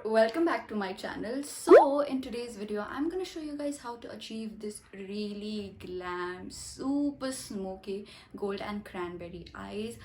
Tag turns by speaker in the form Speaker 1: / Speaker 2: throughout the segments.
Speaker 1: Welcome back to my channel. So in today's video I'm gonna show you guys how to achieve this really glam, super smoky gold and cranberry eyes.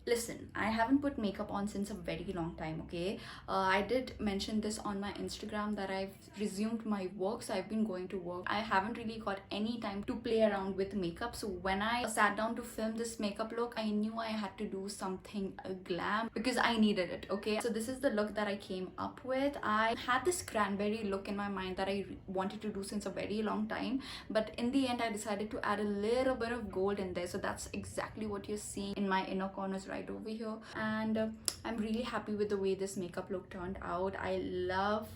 Speaker 1: Listen, I haven't put makeup on since a very long time, okay? I did mention this on my Instagram that I've resumed my work, so I've been going to work. I haven't really got any time to play around with makeup, so when I sat down to film this makeup look, I knew I had to do something glam because I needed it, okay? So this is the look that I came up with. I had this cranberry look in my mind that I wanted to do since a very long time, but in the end I decided to add a little bit of gold in there, so that's exactly what you're seeing in my inner corners right over here. And I'm really happy with the way this makeup look turned out. I love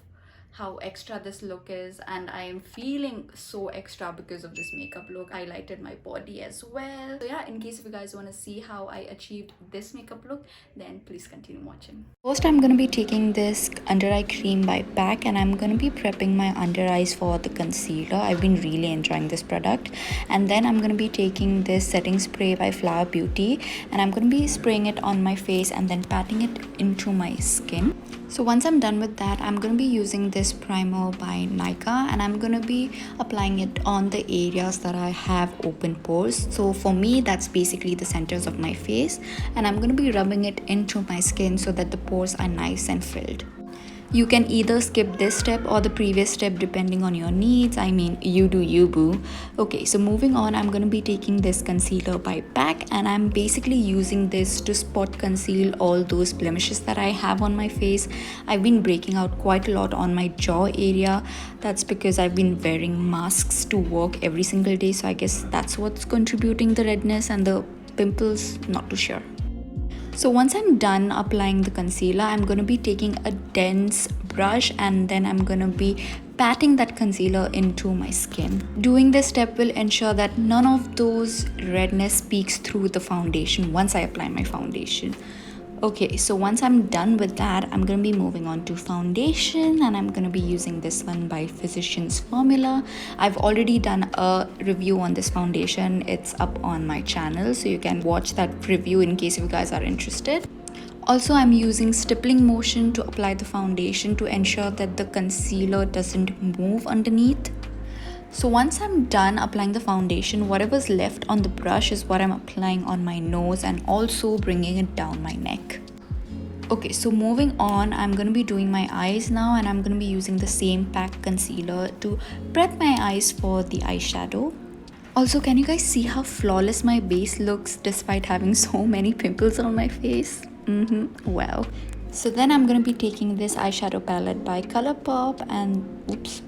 Speaker 1: how extra this look is, and I am feeling so extra because of this makeup look. I highlighted my body as well. So yeah, in case if you guys want to see how I achieved this makeup look, then please continue watching. First, I'm going to be taking this under eye cream by MAC, and I'm going to be prepping my under eyes for the concealer. I've been really enjoying this product. And then I'm going to be taking this setting spray by Flower Beauty, and I'm going to be spraying it on my face and then patting it into my skin. So once I'm done with that, I'm going to be using this primer by Nykaa, and I'm going to be applying it on the areas that I have open pores. So for me, that's basically the centers of my face, and I'm going to be rubbing it into my skin so that the pores are nice and filled. You can either skip this step or the previous step depending on your needs. I mean, you do you, boo. Okay, so moving on, I'm going to be taking this concealer by MAC, and I'm basically using this to spot conceal all those blemishes that I have on my face. I've been breaking out quite a lot on my jaw area. That's because I've been wearing masks to work every single day, so I guess that's what's contributing the redness and the pimples, not too sure. So once I'm done applying the concealer, I'm going to be taking a dense brush, and then I'm going to be patting that concealer into my skin. Doing this step will ensure that none of those redness peeks through the foundation once I apply my foundation. Okay, so once I'm done with that, I'm going to be moving on to foundation, and I'm going to be using this one by Physicians Formula. I've already done a review on this foundation. It's up on my channel, so you can watch that review in case you guys are interested. Also, I'm using stippling motion to apply the foundation to ensure that the concealer doesn't move underneath. So once I'm done applying the foundation, whatever's left on the brush is what I'm applying on my nose and also bringing it down my neck. Okay, so moving on, I'm going to be doing my eyes now, and I'm going to be using the same MAC concealer to prep my eyes for the eyeshadow. Also, can you guys see how flawless my base looks despite having so many pimples on my face? Wow. So then I'm going to be taking this eyeshadow palette by Colourpop, and oops.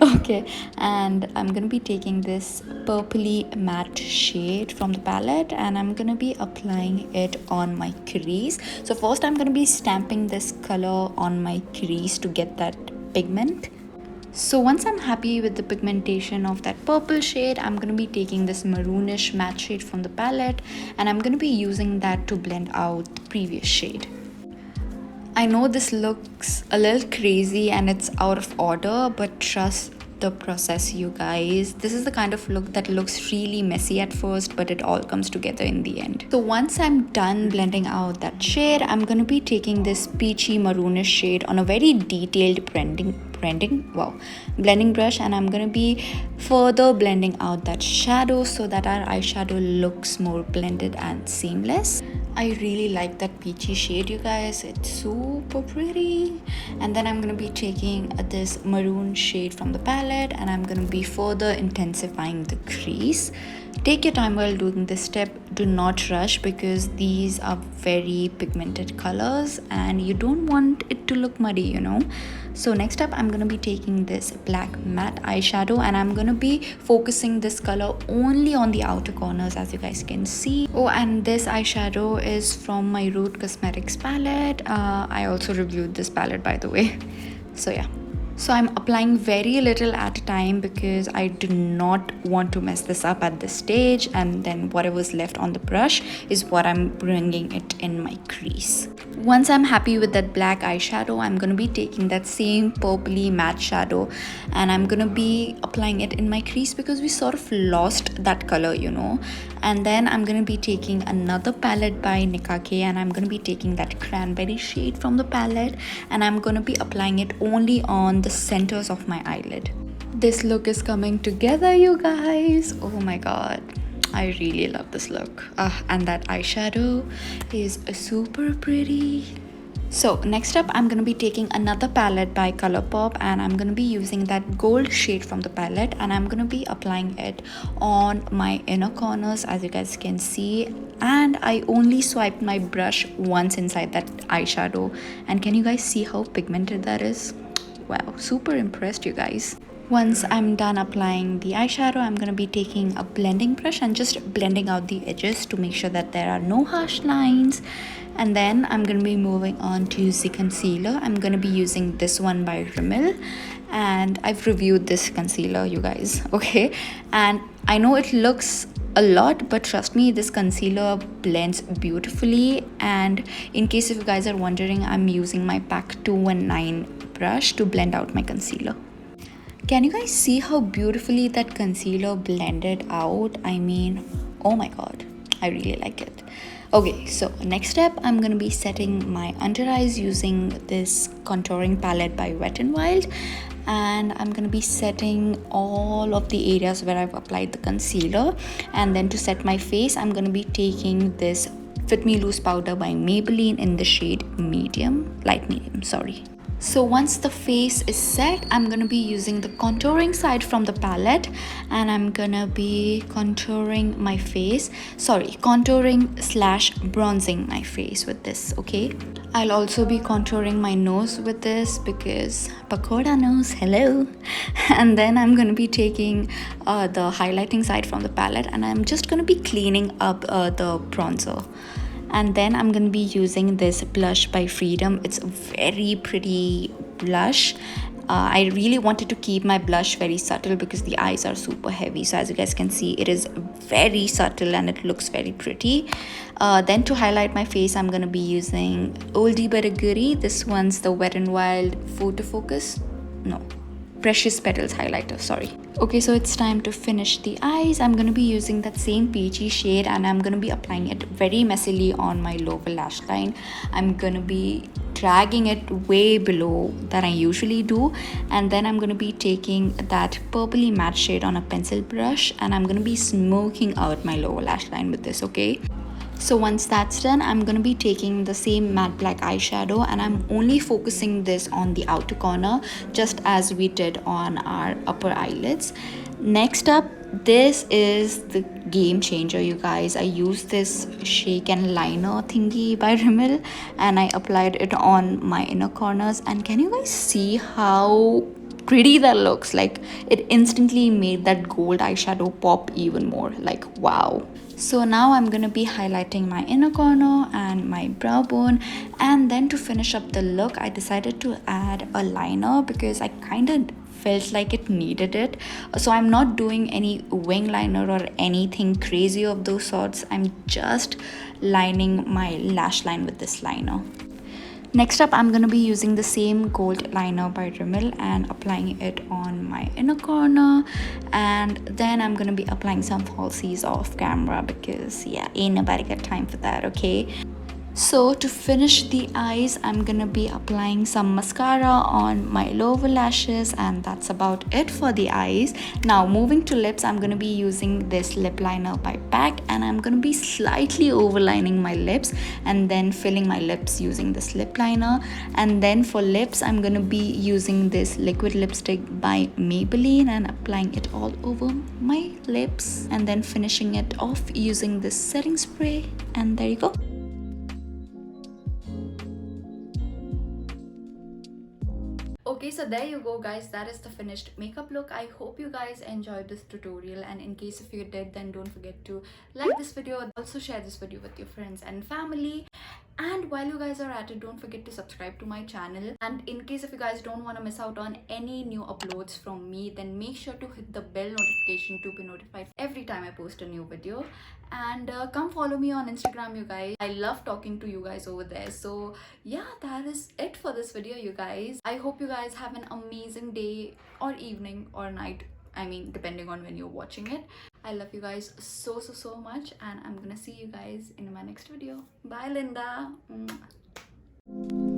Speaker 1: Okay, and I'm going to be taking this purpley matte shade from the palette, and I'm going to be applying it on my crease. So first I'm going to be stamping this color on my crease to get that pigment. So once I'm happy with the pigmentation of that purple shade, I'm going to be taking this maroonish matte shade from the palette, and I'm going to be using that to blend out the previous shade. I know this looks a little crazy and it's out of order, but trust the process, you guys. This is the kind of look that looks really messy at first, but it all comes together in the end. So once I'm done blending out that shade, I'm going to be taking this peachy maroonish shade on a very detailed blending brush, and I'm going to be further blending out that shadow so that our eyeshadow looks more blended and seamless. I really like that peachy shade, you guys. It's super pretty. And then I'm going to be taking this maroon shade from the palette, and I'm going to be further intensifying the crease. Take your time while doing this step. Do not rush because these are very pigmented colors and you don't want it to look muddy, you know. So next up, I'm going to be taking this black matte eyeshadow, and I'm going to be focusing this color only on the outer corners, as you guys can see. Oh, and this eyeshadow is from my Root Cosmetics palette. I also reviewed this palette, by the way. So yeah. So I'm applying very little at a time because I do not want to mess this up at this stage, and then whatever's left on the brush is what I'm bringing it in my crease. Once I'm happy with that black eyeshadow, I'm going to be taking that same purpley matte shadow and I'm going to be applying it in my crease because we sort of lost that color, you know. And then I'm going to be taking another palette by Nikake and I'm going to be taking that cranberry shade from the palette and I'm going to be applying it only on the centers of my eyelid. This look is coming together, you guys. Oh my god, I really love this look. And that eyeshadow is super pretty. So next up, I'm going to be taking another palette by Colourpop and I'm going to be using that gold shade from the palette and I'm going to be applying it on my inner corners, as you guys can see. And I only swiped my brush once inside that eyeshadow, and can you guys see how pigmented that is? Wow, super impressed, you guys. Once I'm done applying the eyeshadow, I'm going to be taking a blending brush and just blending out the edges to make sure that there are no harsh lines. And then I'm going to be moving on to use the concealer. I'm going to be using this one by Rimmel, and I've reviewed this concealer, you guys, okay? And I know it looks a lot, but trust me, this concealer blends beautifully. And in case if you guys are wondering, I'm using my PAC 219 brush to blend out my concealer. Can you guys see how beautifully that concealer blended out? I mean, oh my god, I really like it. Okay, so next step, I'm going to be setting my under eyes using this contouring palette by Wet n Wild. And I'm going to be setting all of the areas where I've applied the concealer. And then to set my face, I'm going to be taking this Fit Me Loose powder by Maybelline in the shade light medium, sorry. So once the face is set, I'm going to be using the contouring side from the palette and I'm going to be contouring my face, contouring / bronzing my face with this, okay? I'll also be contouring my nose with this because pakoda nose, hello. And then I'm going to be taking the highlighting side from the palette and I'm just going to be cleaning up the bronzer. And then I'm going to be using this blush by Freedom. It's a very pretty blush. I really wanted to keep my blush very subtle because the eyes are super heavy. So as you guys can see, it is very subtle and it looks very pretty. Then to highlight my face, I'm going to be using Oldie But a Goodie. This one's the Wet n Wild Photo Focus. No. Precious Petals highlighter, sorry. Okay, so it's time to finish the eyes. I'm going to be using that same peachy shade and I'm going to be applying it very messily on my lower lash line. I'm going to be dragging it way below than I usually do, and then I'm going to be taking that purpley matte shade on a pencil brush and I'm going to be smoking out my lower lash line with this, okay? So once that's done, I'm going to be taking the same matte black eyeshadow and I'm only focusing this on the outer corner, just as we did on our upper eyelids. Next up, this is the game changer, you guys. I used this shake and liner thingy by Rimmel and I applied it on my inner corners, and can you guys see how pretty that looks? Like, it instantly made that gold eyeshadow pop even more. Like, wow. So now I'm going to be highlighting my inner corner and my brow bone, and then to finish up the look, I decided to add a liner because I kind of felt like it needed it. So I'm not doing any wing liner or anything crazy of those sorts. I'm just lining my lash line with this liner. Next up, I'm going to be using the same gold liner by Rimmel and applying it on my inner corner, and then I'm going to be applying some falsies off camera because yeah, ain't nobody got time for that, okay? So to finish the eyes, I'm gonna be applying some mascara on my lower lashes, and that's about it for the eyes. Now moving to lips, I'm gonna be using this lip liner by PAC and I'm gonna be slightly overlining my lips and then filling my lips using this lip liner. And then for lips, I'm gonna be using this liquid lipstick by Maybelline and applying it all over my lips and then finishing it off using this setting spray, and there you go. Okay, so there you go guys, that is the finished makeup look. I hope you guys enjoyed this tutorial, and in case if you did, then don't forget to like this video, also share this video with your friends and family. And while you guys are at it, don't forget to subscribe to my channel. And in case if you guys don't want to miss out on any new uploads from me, then make sure to hit the bell notification to be notified every time I post a new video. And come follow me on Instagram, you guys. I love talking to you guys over there. So yeah, that is it for this video, you guys. I hope you guys have an amazing day or evening or night, I mean depending on when you're watching it. I love you guys so much, and I'm gonna see you guys in my next video. Bye, Linda. Mwah.